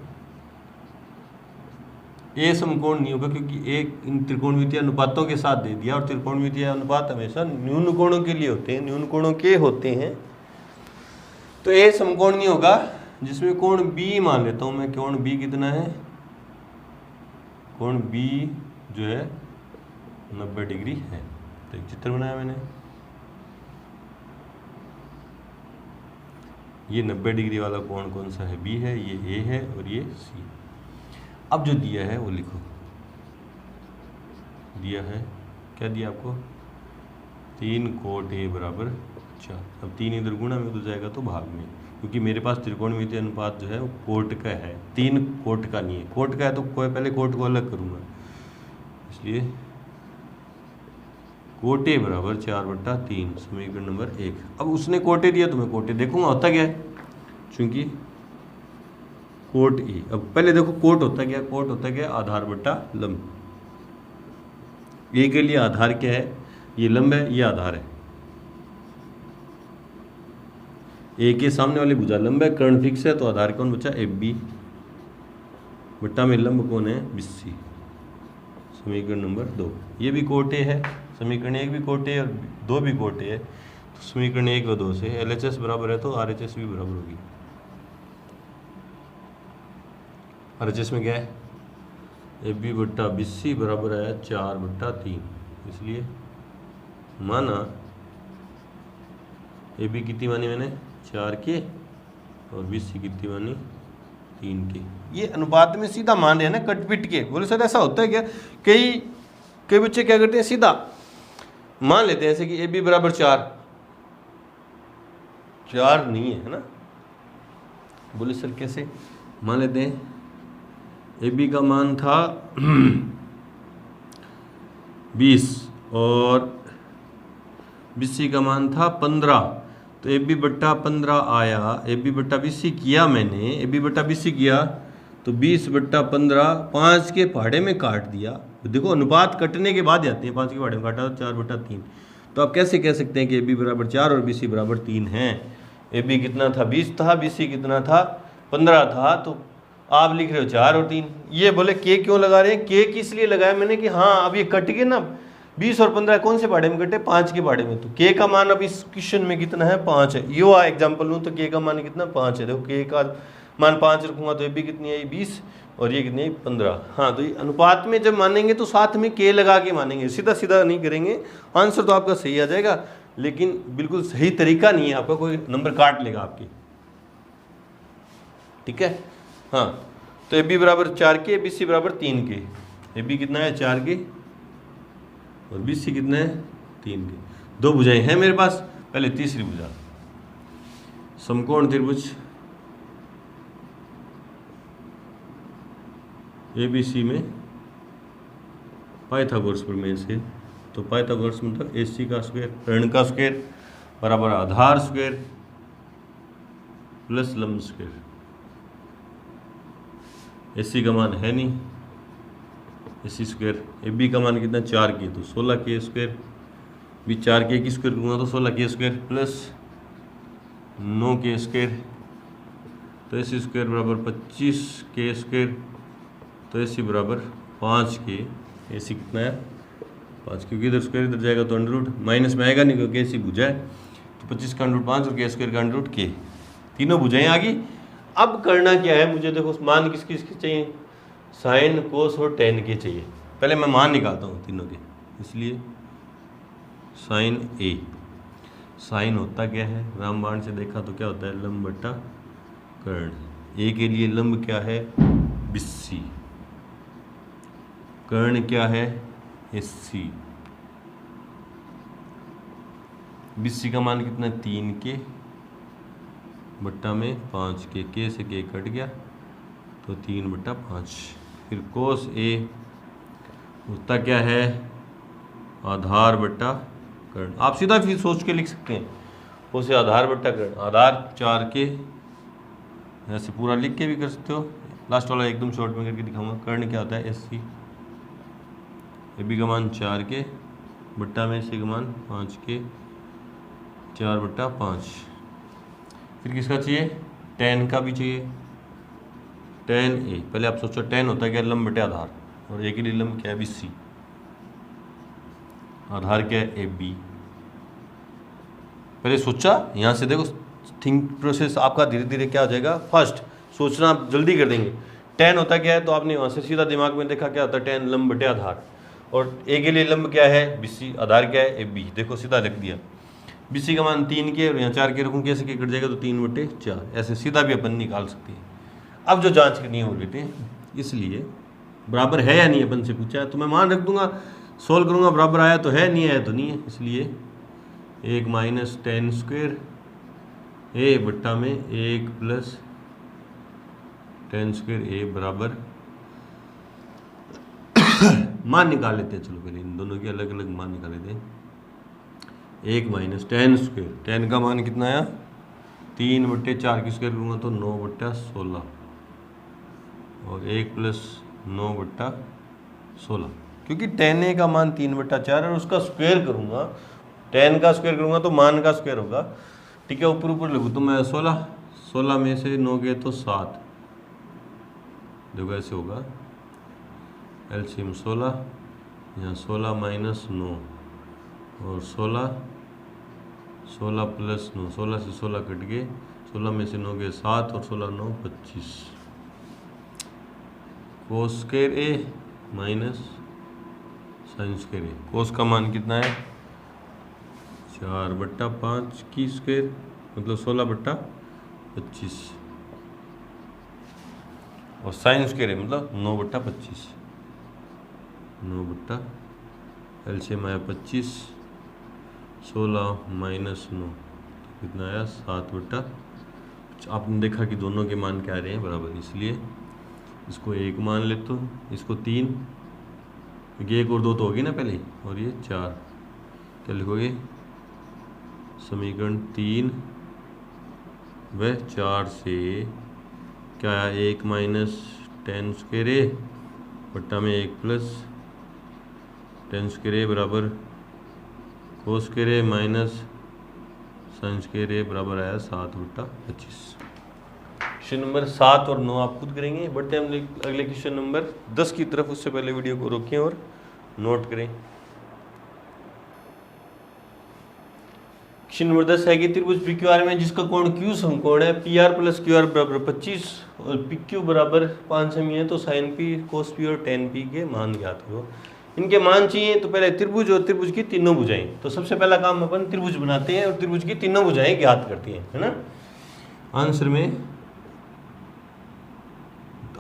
A समकोण नहीं होगा, क्योंकि एक इन त्रिकोणमितीय अनुपातों के साथ दे दिया, और त्रिकोणमितीय अनुपात हमेशा न्यून कोणों के लिए होते हैं, न्यून कोणों के होते हैं। तो A समकोण नहीं होगा, जिसमें कोण B मान लेता हूं मैं। कोण B कितना है, कोण B जो है 90 डिग्री है। तो एक चित्र बनाया मैंने, ये 90 डिग्री वाला कोण कौन सा है, B है, ये A है और ये C। अब जो दिया है वो लिखो। दिया है क्या, दिया आपको 3 कोट A बराबर 4। अब 3 इधर गुणा में तो जाएगा तो भाग में, क्योंकि मेरे पास त्रिकोणमितीय अनुपात जो है वो कोट का है, 3 कोट का नहीं है। कोट का है तो पहले कोट को अलग करूँगा, इसलिए कोटे बराबर 4/3, समीकरण नंबर 1। अब उसने कोटे दिया तो मैं कोटे देखूंगा होता क्या है, चूंकि कोट ए। अब पहले देखो कोट होता क्या, कोट होता क्या, आधार बट्टा लंब। ए के लिए आधार क्या है, ये लंब है, ये आधार है। ए के सामने वाली भुजा लंब है, कर्ण फिक्स है, तो आधार कौन बचा, AB बट्टा में लंब कौन है, BC, समीकरण नंबर 2। ये भी कोट ए है, समीकरण 1 भी कोट ए और 2 भी कोट ए है, तो समीकरण 1 और 2 से LHS बराबर है तो RHS भी बराबर होगी। RHS में क्या है, AB बट्टा BC बराबर है 4/3। इसलिए माना AB कितनी मानी मैंने, 4 के, और BC कितनी मानी, 3 के। ये अनुपात में सीधा मान रहे हैं ना, कट पिट के। बोले सर ऐसा होता है क्या, कई बच्चे क्या करते हैं, सीधा मान लेते हैं, जैसे कि AB बराबर 4 नहीं है ना। बोले सर कैसे, मान लेते हैं AB का मान था 20 और BC का मान था 15, तो AB बट्टा 15 आया। AB बट्टा BC किया मैंने, AB बट्टा BC किया तो 20/15 5 के पहाड़े में काट दिया। देखो अनुपात कटने के बाद जाते हैं, 5 के पहाड़े में काटा तो 4/3, तो आप कैसे कह सकते हैं कि ए बी बराबर 4 और बी सी बराबर 3 है? ए बी कितना था 20 था, बी सी कितना था 15 था, तो आप लिख रहे हो 4 और 3। ये बोले के क्यों लगा रहे हैं? के किस लिए लगाया मैंने कि हाँ अब ये कट गए ना, 20 और 15 कौन से पहाड़े में कटे? 5 के पहाड़े में। तो के का मान अब इस क्वेश्चन में कितना है? 5 है। यो एग्जाम्पल लूँ तो के का मान कितना? 5 है। देखो के का मान 5 रखूंगा तो ये भी कितनी है? 20 और ये कितनी है? 15। हाँ, तो ये अनुपात में जब मानेंगे तो साथ में के लगा के मानेंगे, सीधा सीधा नहीं करेंगे। आंसर तो आपका सही आ जाएगा, लेकिन बिल्कुल सही तरीका नहीं है आपका, कोई नंबर काट लेगा आपके। ठीक है। हाँ, तो ए बी बराबर 4 के, बी सी बराबर 3 के। ए बी कितना है? 4 के और बी सी कितना है? 3 के। दो भुजाएं हैं मेरे पास। पहले तीसरी भुजा, समकोण त्रिभुज ए बी सी में पाइथागोरस प्रमेय से, तो पाइथागोरस मतलब ए सी का स्क्वायर कर्ण का स्क्वायर बराबर आधार स्क्वायर प्लस लंब स्क्वायर। ए सी का मान है नहीं, ए सी स्क्वायर। ए बी का मान कितना? 4 के, तो 16 के स्क्वायर। भी 4 के की स्क्वायर करूँगा तो 16 के स्क्वायर प्लस 9 के स्क्वायर, तो ए सी स्क्वायर बराबर 25 के स्क्वायर। तो ए सी बराबर 5 के। ए सी कितना है? 5, क्योंकि इधर स्क्वायर इधर जाएगा तो अंडर रूट, माइनस में आएगा नहीं क्योंकि ए सी भुजा है। तो 25 का अंडर रूट 5 और के स्क्वायर का अंडर रूट के, तीनों भुजाएं आ गई। अब करना क्या है मुझे? देखो मान किस किस के चाहिए? साइन, कोस और टेन के चाहिए। पहले मैं मान निकालता हूँ तीनों के, इसलिए साइन ए। साइन होता क्या है? रामबाण से देखा तो क्या होता है? लंब बटा कर्ण। ए के लिए लंब क्या है? बिस्सी। कर्ण क्या है? एसी। बिस्सी का मान कितना? 3 के बट्टा में 5 के से के कट गया तो 3 बट्टा 5। फिर कोस ए होता क्या है? आधार बट्टा कर्ण। आप सीधा फिर सोच के लिख सकते हैं, कोस ए आधार बट्टा कर्ण। आधार 4 के, ऐसे पूरा लिख के भी कर सकते हो, लास्ट वाला एकदम शॉर्ट में करके दिखाऊंगा। कर्ण क्या होता है? S C. ए बी का मान 4 के बट्टा में सी का मान 5 के, 4 बट्टा 5। फिर किसका चाहिए? टेन का भी चाहिए। टेन ए, पहले आप सोचो टेन होता है क्या? लंब बटे आधार, और ए के लिए लंब क्या है? B C. आधार क्या है? A B. पहले सोचा, यहाँ से देखो थिंक प्रोसेस आपका धीरे धीरे क्या हो जाएगा? फर्स्ट सोचना आप जल्दी कर देंगे। टेन होता क्या है? तो आपने वहाँ से सीधा दिमाग में देखा क्या होता है? टेन लंब बटे आधार, और ए के लिए लंब क्या है? B C. आधार क्या है? A B. देखो सीधा रख दिया। बी सी का मान 3 के, और यहाँ 4 के रखूँ, कैसे के कट जाएगा? तो 3 बटे 4। ऐसे सीधा भी अपन निकाल सकते हैं। अब जो जांच करनी है वो लेते हैं, इसलिए बराबर है या नहीं अपन से पूछा है तो मैं मान रख दूंगा, सोल्व करूंगा, बराबर आया तो है, नहीं आया तो नहीं है। इसलिए 1 माइनस 10 स्क्वायर ए बट्टा में 1 प्लस 10 स्क्वायर ए बराबर मान निकाल लेते हैं। चलो पहले इन दोनों के अलग अलग मान निकाल लेते हैं। 1 माइनस 10 स्क्वायर, 10 का मान कितना आया? 3 बट्टे 4 की स्क्वायर करूँगा तो 9 बट्टा 16, और 1 प्लस 9 बट्टा 16, क्योंकि 10 का मान 3 बट्टा 4 है और उसका स्क्वायर करूँगा, 10 का स्क्वायर करूँगा तो मान का स्क्वायर होगा। ठीक है, ऊपर ऊपर लगू तो मैं 16 में से 9 गए तो 7, देखो ऐसे होगा। एलसीएम 16, यहाँ 16 माइनस 9 और 16 प्लस 9, 16 से 16 कट गए, 16 में से 9 गए 7 और 16 9 25। कोस स्क्वायर ए माइनस साइन स्क्वायर ए। कोस का मान कितना है? 4 बट्टा 5 की स्क्वायर, मतलब 16 बट्टा 25, और साइन स्क्वायर है मतलब 9 बट्टा 25, 9 बट्टा एलसीएम आया 25, 16 माइनस 9 कितना आया? 7 बट्टा। आपने देखा कि दोनों के मान क्या आ रहे हैं? बराबर, इसलिए इसको 1 मान लेते हो, इसको 3, क्योंकि 1 और 2 तो होगी ना पहले, और ये 4। क्या लिखोगे? समीकरण 3 व 4 से क्या आया? 1 माइनस 10 स्क्वायर ए बट्टा में 1 प्लस 10 स्क्वायर ए बराबर कोस स्क्वायर ए माइनस साइन स्क्वायर ए बराबर आया 7/25। क्वेश्चन नंबर 7 और 9 आप खुद करेंगे। बढ़ते हैं हम अगले क्वेश्चन नंबर 10 की तरफ। उससे पहले वीडियो को रोकें और नोट करें। क्वेश्चन नंबर 10 है कि त्रिभुज पी क्यू आर में जिसका कोण क्यू समकोण है, P R plus Q R बराबर 25 और पी क्यू बराबर 5 सेमी है, तो साइन पी कोस पी और टेन पी के मान ज्ञात करो। इनके मान चाहिए तो पहले त्रिभुज और त्रिभुज की तीनों भुजाएं। तो सबसे पहला काम अपन त्रिभुज बनाते हैं और त्रिभुज की तीनों भुजाएं ज्ञात करते हैं, है ना। आंसर में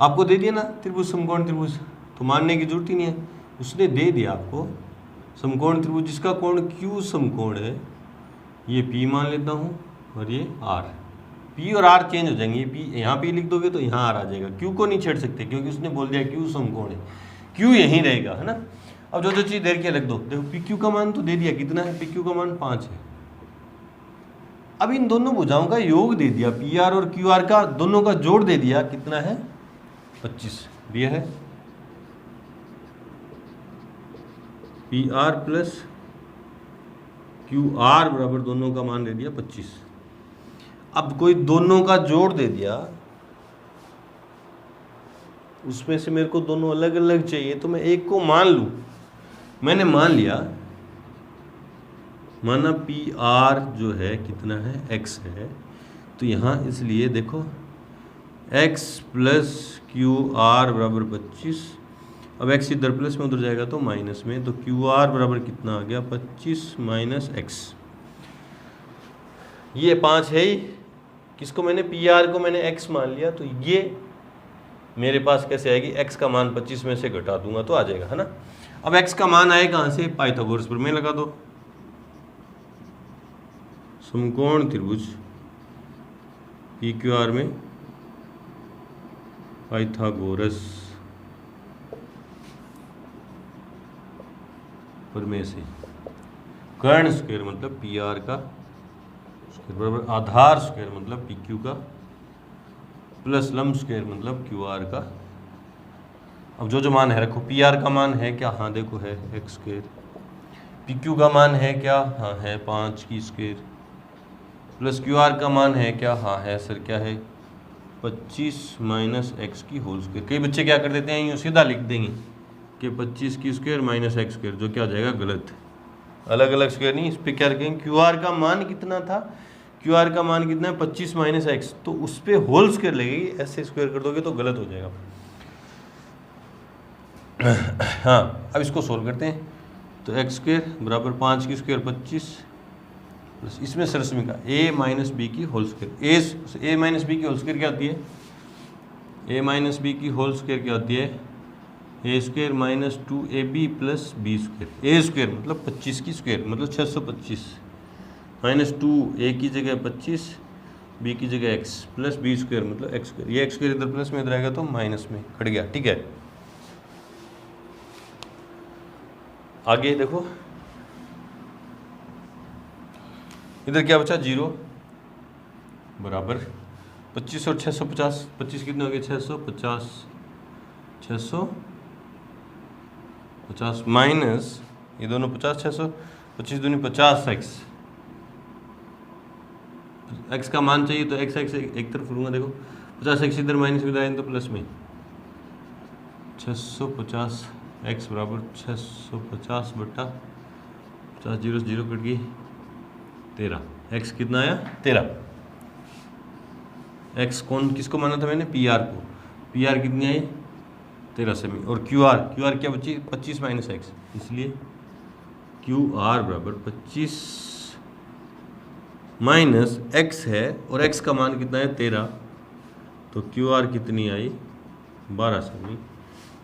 आपको दे दिया ना त्रिभुज समकोण त्रिभुज, तो मानने की जरूरत ही नहीं है, उसने दे दिया आपको समकोण त्रिभुज जिसका कोण क्यू समकोण है। ये P मान लेता हूँ और ये R। P और R चेंज हो जाएंगे। P यहाँ P लिख दोगे तो यहाँ R आ जाएगा। Q को नहीं छेड़ सकते क्योंकि उसने बोल दिया Q समकोण है, Q यहीं रहेगा, है ना। अब जो चीज़ दे के रख दो। देखो PQ का मान तो दे दिया, कितना है PQ का मान 5 है। अब इन दोनों भुजाओं का योग दे दिया, PR और QR का दोनों का जोड़ दे दिया, कितना है 25 दिया है। PR प्लस QR बराबर दोनों का मान दे दिया 25। अब कोई दोनों का जोड़ दे दिया, उसमें से मेरे को दोनों अलग अलग चाहिए, तो मैं एक को मान लूं। मैंने मान लिया, माना PR जो है कितना है X है, तो यहाँ इसलिए देखो X प्लस QR बराबर 25। अब x इधर प्लस में उधर जाएगा तो माइनस में, तो QR बराबर कितना आ गया 25 माइनस x। ये 5 है ही, किसको मैंने PR को मैंने x मान लिया, तो ये मेरे पास कैसे आएगी, x का मान 25 में से घटा दूंगा तो आ जाएगा, है ना। अब x का मान आए कहाँ से, पाइथागोरस प्रमेय लगा दो। समकोण त्रिभुज PQR में पाइथागोरस प्रमेय से कर्ण स्क्वायर मतलब PR का स्क्वायर बराबर आधार स्क्वायर मतलब PQ का प्लस लंब स्क्वायर मतलब QR का। अब जो मान है रखो, PR का मान है क्या, हाँ देखो है x स्क्वायर। PQ का मान है क्या, हाँ है 5 की स्क्वायर। प्लस QR का मान है क्या, हाँ है सर क्या है 25 माइनस x की होल स्क्वायर। कई बच्चे क्या कर देते हैं, यूँ सीधा लिख देंगे कि 25 की स्क्वायर माइनस x स्क्वायर, जो क्या हो जाएगा गलत। अलग अलग स्क्वायर नहीं, इस पर क्या रखेंगे, QR का मान कितना था, QR का मान कितना है 25 माइनस x, तो उस पर होल स्क्वायर लगेगी। ऐसे स्क्वायर कर दोगे तो गलत हो जाएगा। हाँ अब इसको सोल्व करते हैं। तो x स्क्वायर बराबर 5 की स्क्वायर 25 प्लस इसमें सरसमी का a माइनस बी की whole square. a minus B की होल स्क्वायर क्या होती है, a माइनस बी की होल स्क्वायर क्या होती है, A square minus 2ab plus B square. A square मतलब 25 की स्क्वायर मतलब 625 माइनस 2 ए की जगह 25 बी की जगह x प्लस बी स्क्वायर मतलब x स्क्वायर। ये x स्क्वायर इधर प्लस में इधर आएगा तो माइनस में खड़ गया, ठीक है। आगे देखो इधर क्या बचा 0 बराबर 25 और 650। 25 कितने हो गए 650, 650 माइनस ये दोनों 50 600 25 दूनी 50x। x का मान चाहिए तो x एक तरफ लूँगा। देखो 50x इधर माइनस में आए तो प्लस में 650 x बराबर 650 बटा 50 0 0 कट गई 13। x कितना आया 13। x कौन किसको माना था मैंने, PR को। PR कितनी आई 13 सेमी। और QR क्या बची 25 माइनस x, इसलिए QR बराबर 25 माइनस x है और x का मान कितना है 13, तो QR कितनी आई 12 सेमी।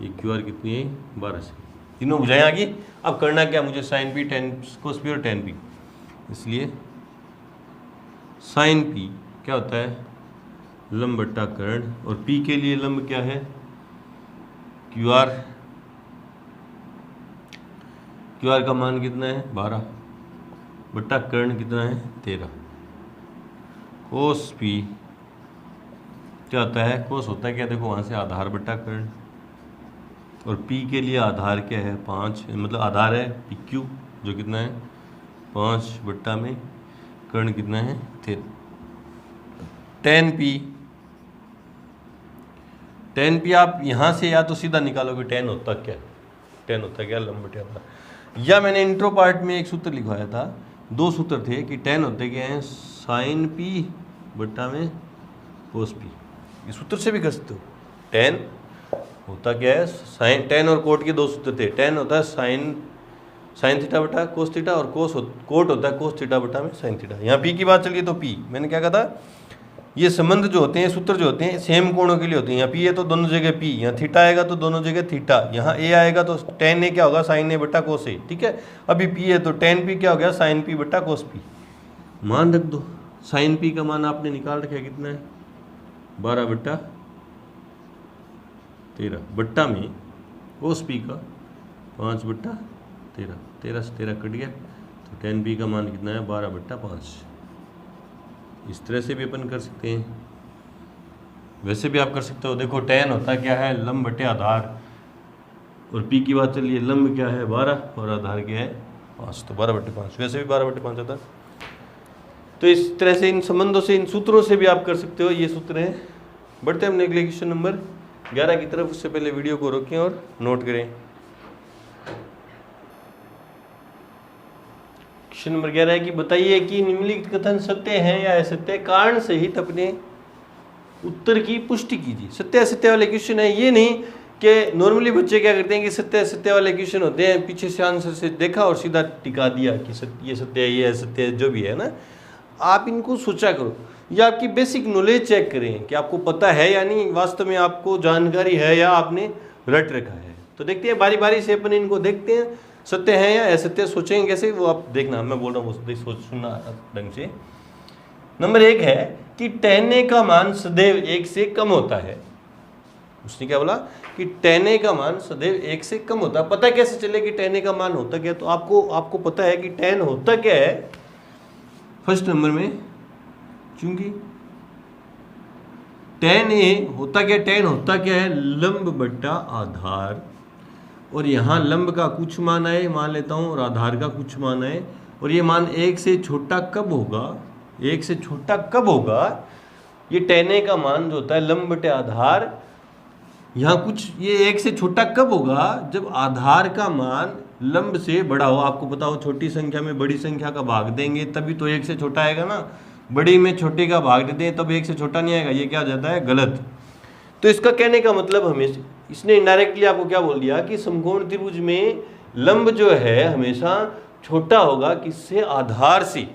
ये QR कितनी आई 12 सेमी। तीनों बुझाएं आगे। अब करना क्या मुझे, साइन पी टेन कोस पी और टेन पी। इसलिए साइन पी क्या होता है लंब बट्टा कर्ण, और पी के लिए लंब क्या है QR। QR का मान कितना है 12 बट्टा कर्ण कितना है 13। कोस पी क्या होता है, कोस होता है क्या, देखो वहाँ से आधार बट्टा कर्ण, और P के लिए आधार क्या है 5, मतलब आधार है PQ जो कितना है 5 बट्टा में कर्ण कितना है थीटा। टेन पी आप यहाँ से या तो सीधा निकालोगे टेन होता क्या लंब बटे आधार, या मैंने इंट्रो पार्ट में एक सूत्र लिखवाया था, 2 सूत्र थे कि टेन होते क्या हैं साइन पी बट्टा में कोस पी। ये सूत्र से भी कर सकते हो। टेन होता क्या है साइन, टेन और कोट के 2 सूत्र थे। टेन होता है साइन थीटा बटा कोस थीटा, और कोट होता है कोस थीटा बटा में साइन थीटा। यहाँ पी की बात चलिए तो पी मैंने क्या कहा था, ये संबंध जो होते हैं, सूत्र जो होते हैं सेम कोणों के लिए होते हैं। यहाँ पी है तो दोनों जगह पी, यहाँ थीटा आएगा तो दोनों जगह थीटा, यहाँ ए आएगा तो टेन ए क्या होगा साइन ए बटा कोस ए। ठीक है, अभी पी है तो टेन पी क्या हो गया साइन पी बटा कोस पी। मान रख दो, साइन पी का मान आपने निकाल रखा है कितना है 12 बट्टा 13 बट्टा में कोस पी का 5 बट्टा 13, 13 से 13 कट गया तो टेन पी का मान कितना है 12 बट्टा 5। इस तरह से भी अपन कर सकते हैं, वैसे भी आप कर सकते हो। देखो टेन होता क्या है लंब बटे आधार, और पी की बात चलिए लंब क्या है 12 और आधार क्या है 5, तो 12 बटे 5, वैसे भी 12 बटे 5 होता है। तो इस तरह से इन संबंधों से, इन सूत्रों से भी आप कर सकते हो। ये सूत्र है। बढ़ते हैं हमने अगले क्वेश्चन नंबर 11 की तरफ। उससे पहले वीडियो को रोकें और नोट करें। क्वेश्चन नंबर 11 है कि बताइए कि निम्नलिखित कथन सत्य हैं या असत्य, कारण सहित अपने उत्तर की पुष्टि कीजिए। सत्य असत्य वाले क्वेश्चन है, ये नहीं कि नॉर्मली बच्चे क्या करते हैं कि सत्य असत्य वाले क्वेश्चन होते हैं, पीछे से आंसर से देखा और सीधा टिका दिया कि ये सत्य है ये असत्य है, जो भी है ना। आप इनको सोचा करो, या आपकी बेसिक नॉलेज चेक करें कि आपको पता है या नहीं, वास्तव में आपको जानकारी है या आपने रट रखा है। तो देखते हैं बारी बारी से अपन इनको देखते हैं, सत्य है या असत्य। सोचेंगे कैसे वो आप देखना, मैं बोल रहा हूँ सोच सुनना ढंग से। नंबर 1 है कि tan a का मान सदैव 1 से कम होता है। उसने क्या बोला कि tan a का मान सदैव 1 से कम होता है। पता कैसे चले कि tan a का मान होता क्या, तो आपको पता है कि tan होता क्या है। फर्स्ट नंबर में चूंकि tan a होता क्या है लंब बट्टा आधार, और यहाँ लंब का कुछ मान आए मान लेता हूँ और आधार का कुछ मान आए, और ये मान 1 से छोटा कब होगा, 1 से छोटा कब होगा, ये tan a का मान जो होता है लंब बटे आधार, यहाँ कुछ ये 1 से छोटा कब होगा जब आधार का मान लंब से बड़ा हो। आपको पता हो छोटी संख्या में बड़ी संख्या का भाग देंगे तभी तो 1 से छोटा आएगा ना, बड़ी में छोटे का भाग देते हैं तब 1 से छोटा नहीं आएगा, ये क्या हो जाता है गलत। तो इसका कहने का मतलब हमेशा, इसने इनडायरेक्टली आपको क्या बोल दिया कि समकोण त्रिभुज में लंब जो है हमेशा छोटा होगा किससे, आधार से।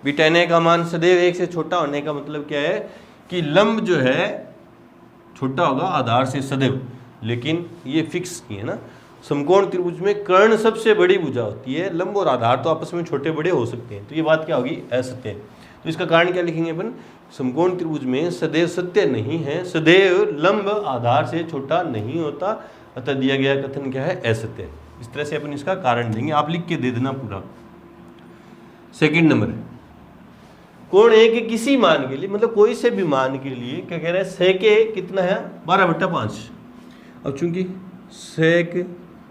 भी tan a का मान सदैव 1 से छोटा होने का मतलब क्या है कि लंब जो है छोटा होगा आधार से सदैव। लेकिन ये फिक्स नहीं है ना, समकोण त्रिभुज में कर्ण सबसे बड़ी भुजा होती है, लंब और आधार तो आपस में छोटे बड़े हो सकते हैं। तो ये बात क्या होगी असत्य। तो इसका कारण क्या लिखेंगे अपन, समकोण त्रिभुज में सदैव सत्य नहीं है, सदैव लंब आधार से छोटा नहीं होता, अतः दिया गया कथन क्या है असत्य। इस तरह से अपन इसका कारण देंगे, आप लिख के दे देना पूरा। सेकंड नंबर, कोण a के किसी मान के लिए, मतलब कोई से भी मान के लिए क्या कह रहा है, sec a कितना है 12 बट्टा 5। अब चूंकि sec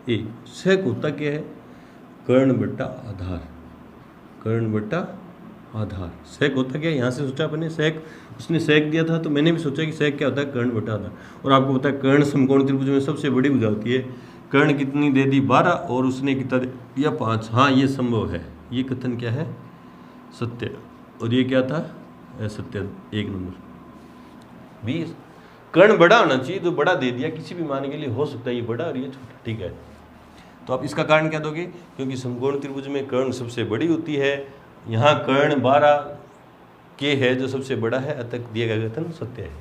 a, sec होता क्या है कर्ण बट्टा आधार, कर्ण बट्टा आधार। sec होता क्या है, यहाँ से सोचा अपने sec, उसने sec दिया था तो मैंने भी सोचा कि sec क्या होता है कर्ण बट्टा आधार। और आपको पता है कर्ण समकोण त्रिभुज में सबसे बड़ी भुजा होती है। कर्ण कितनी दे दी 12 और उसने कितना दिया 5। हाँ ये संभव है, ये कथन क्या है सत्य, और ये क्या था असत्य। 1 नंबर 20, कर्ण बड़ा होना चाहिए तो बड़ा दे दिया, किसी भी मान के लिए हो सकता है ये बड़ा और ये छोटा, ठीक है। तो आप इसका कारण क्या दोगे, क्योंकि समकोण त्रिभुज में कर्ण सबसे बड़ी होती है, यहाँ कर्ण 12 के है जो सबसे बड़ा है, अतः दिया गया कथन सत्य है।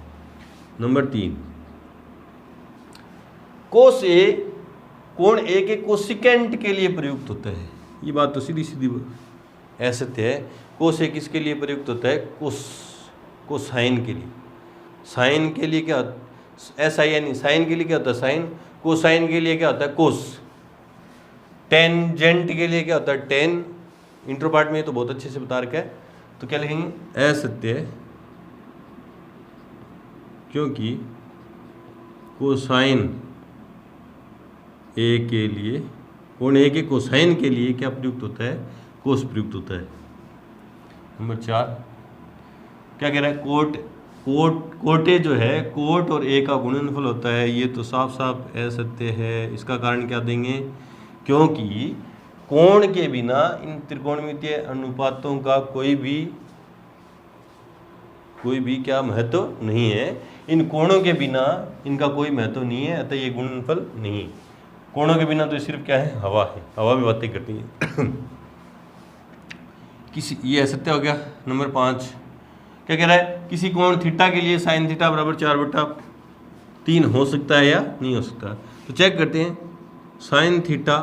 नंबर 3, कोस a कोण a के कोसिकेंट के लिए प्रयुक्त होता है। ये बात तो सीधी सीधी असत्य है। कोस a किसके लिए प्रयुक्त होता है, कोसाइन के लिए। साइन के लिए क्या SIN, साइन के लिए क्या होता है साइन, कोसाइन के लिए क्या होता है कोस, टेंजेंट के लिए क्या होता है टेन। इंट्रो पार्ट में तो बहुत अच्छे से बता रखा है। तो क्या लिखेंगे असत्य है, क्योंकि कोसाइन a के लिए कोण ए के कोसाइन के लिए क्या प्रयुक्त होता है, कोस प्रयुक्त होता है। नंबर 4 क्या कह रहा है, कोट ए जो है कोट और ए का गुणनफल होता है, ये तो साफ साफ असत्य है। इसका कारण क्या देंगे, क्योंकि कोण के बिना इन त्रिकोणमितीय अनुपातों का कोई भी क्या महत्व नहीं है, इन कोणों के बिना इनका कोई महत्व नहीं है, अतः ये गुणनफल नहीं है। कोणों के बिना तो सिर्फ क्या है, हवा है, हवा भी बातें करती है। ये असत्य हो गया। नंबर 5 क्या कह रहा है, किसी कोण थीटा के लिए साइन थीटा बराबर 4/3 हो सकता है या नहीं हो सकता। तो चेक करते हैं, साइन थीटा,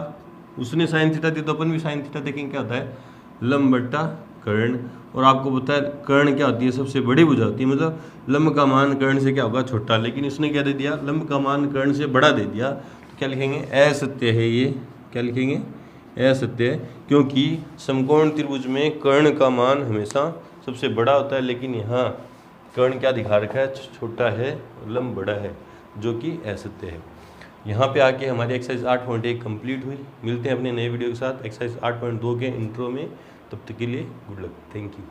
उसने साइन थीटा दिया तो अपन भी साइन थीटा देखेंगे क्या होता है, लंब बट्टा कर्ण। और आपको पता है कर्ण क्या होती है, सबसे बड़ी भुजा होती है, मतलब लंब का मान कर्ण से क्या होगा, छोटा। लेकिन इसने क्या दे दिया, लंब का मान कर्ण से बड़ा दे दिया, तो क्या लिखेंगे, असत्य है। ये क्या लिखेंगे, असत्य है, क्योंकि समकोण त्रिभुज में कर्ण का मान हमेशा सबसे बड़ा होता है, लेकिन यहाँ कर्ण क्या दिखा रखा है, छोटा है, लंब बड़ा है, जो कि असत्य है। यहाँ पे आके हमारी एक्सरसाइज 8.1 कंप्लीट हुई। मिलते हैं अपने नए वीडियो के साथ एक्सरसाइज 8.2 के इंट्रो में। तब तक के लिए गुड लक, थैंक यू।